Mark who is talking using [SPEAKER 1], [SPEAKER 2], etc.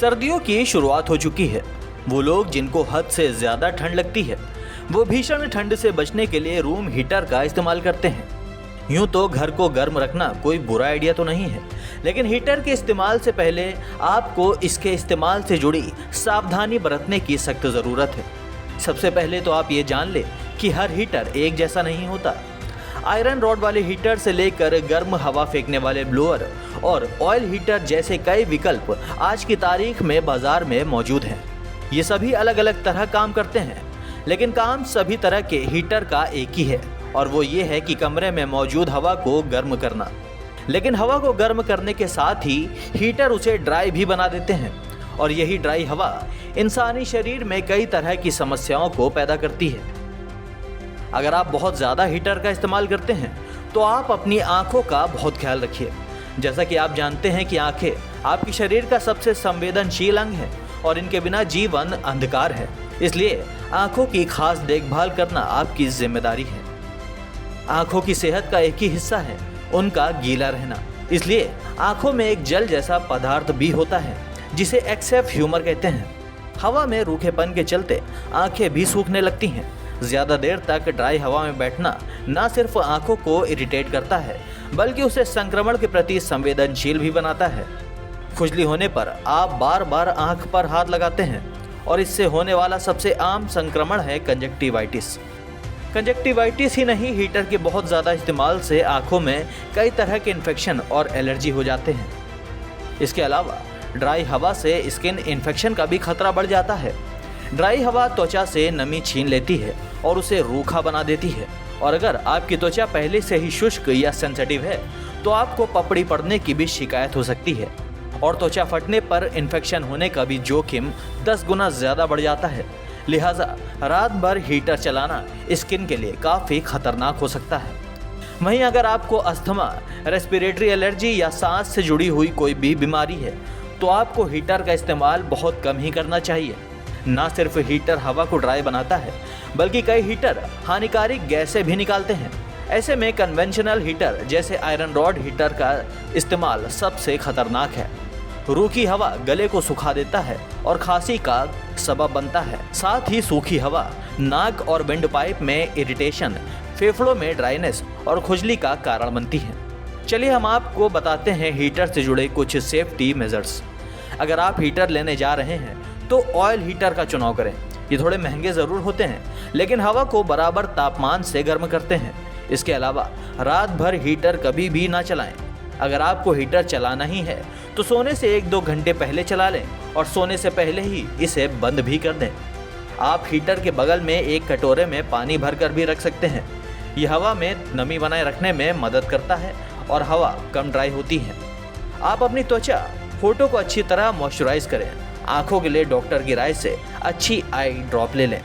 [SPEAKER 1] सर्दियों की शुरुआत हो चुकी है। वो लोग जिनको हद से ज़्यादा ठंड लगती है वो भीषण ठंड से बचने के लिए रूम हीटर का इस्तेमाल करते हैं। यूं तो घर को गर्म रखना कोई बुरा आइडिया तो नहीं है, लेकिन हीटर के इस्तेमाल से पहले आपको इसके इस्तेमाल से जुड़ी सावधानी बरतने की सख्त ज़रूरत है। सबसे पहले तो आप ये जान लें कि हर हीटर एक जैसा नहीं होता। आयरन रॉड वाले हीटर से लेकर गर्म हवा फेंकने वाले ब्लोअर और ऑयल हीटर जैसे कई विकल्प आज की तारीख में बाजार में मौजूद हैं। ये सभी अलग अलग तरह काम करते हैं, लेकिन काम सभी तरह के हीटर का एक ही है, और वो ये है कि कमरे में मौजूद हवा को गर्म करना। लेकिन हवा को गर्म करने के साथ ही हीटर उसे ड्राई भी बना देते हैं, और यही ड्राई हवा इंसानी शरीर में कई तरह की समस्याओं को पैदा करती है। अगर आप बहुत ज़्यादा हीटर का इस्तेमाल करते हैं तो आप अपनी आंखों का बहुत ख्याल रखिए। जैसा कि आप जानते हैं कि आंखें आपके शरीर का सबसे संवेदनशील अंग है और इनके बिना जीवन अंधकार है। इसलिए आंखों की खास देखभाल करना आपकी जिम्मेदारी है। आंखों की सेहत का एक ही हिस्सा है उनका गीला रहना। इसलिए आंखों में एक जल जैसा पदार्थ भी होता है जिसे एक्सेफ ह्यूमर कहते हैं। हवा में रूखेपन के चलते आंखें भी सूखने लगती हैं। ज़्यादा देर तक ड्राई हवा में बैठना न सिर्फ आंखों को इरिटेट करता है, बल्कि उसे संक्रमण के प्रति संवेदनशील भी बनाता है। खुजली होने पर आप बार बार आंख पर हाथ लगाते हैं, और इससे होने वाला सबसे आम संक्रमण है कंजक्टिवाइटिस। कंजक्टिवाइटिस ही नहीं, हीटर के बहुत ज़्यादा इस्तेमाल से आंखों में कई तरह के इन्फेक्शन और एलर्जी हो जाते हैं। इसके अलावा ड्राई हवा से स्किन इन्फेक्शन का भी खतरा बढ़ जाता है। ड्राई हवा त्वचा से नमी छीन लेती है और उसे रूखा बना देती है, और अगर आपकी त्वचा पहले से ही शुष्क या सेंसिटिव है तो आपको पपड़ी पड़ने की भी शिकायत हो सकती है, और त्वचा फटने पर इन्फेक्शन होने का भी जोखिम 10 गुना ज़्यादा बढ़ जाता है। लिहाजा रात भर हीटर चलाना स्किन के लिए काफ़ी खतरनाक हो सकता है। वहीं अगर आपको अस्थमा, रेस्पिरेटरी एलर्जी या सांस से जुड़ी हुई कोई भी बीमारी है तो आपको हीटर का इस्तेमाल बहुत कम ही करना चाहिए। ना सिर्फ हीटर हवा को ड्राई बनाता है, बल्कि कई हीटर हानिकारक गैसें भी निकालते हैं। ऐसे में कन्वेंशनल हीटर जैसे आयरन रॉड हीटर का इस्तेमाल सबसे खतरनाक है। रूखी हवा गले को सुखा देता है और खांसी का सबब बनता है। साथ ही सूखी हवा नाक और विंड पाइप में इरिटेशन, फेफड़ों में ड्राइनेस और खुजली का कारण बनती है। चलिए हम आपको बताते हैं हीटर से जुड़े कुछ सेफ्टी मेजर्स। अगर आप हीटर लेने जा रहे हैं तो ऑयल हीटर का चुनाव करें। ये थोड़े महंगे ज़रूर होते हैं, लेकिन हवा को बराबर तापमान से गर्म करते हैं। इसके अलावा रात भर हीटर कभी भी ना चलाएं। अगर आपको हीटर चलाना ही है तो सोने से 1-2 घंटे पहले चला लें, और सोने से पहले ही इसे बंद भी कर दें। आप हीटर के बगल में एक कटोरे में पानी भरकर भी रख सकते हैं। ये हवा में नमी बनाए रखने में मदद करता है और हवा कम ड्राई होती है। आप अपनी त्वचा, होठों को अच्छी तरह मॉइस्चराइज करें। आंखों के लिए डॉक्टर की राय से अच्छी आई ड्रॉप ले लें।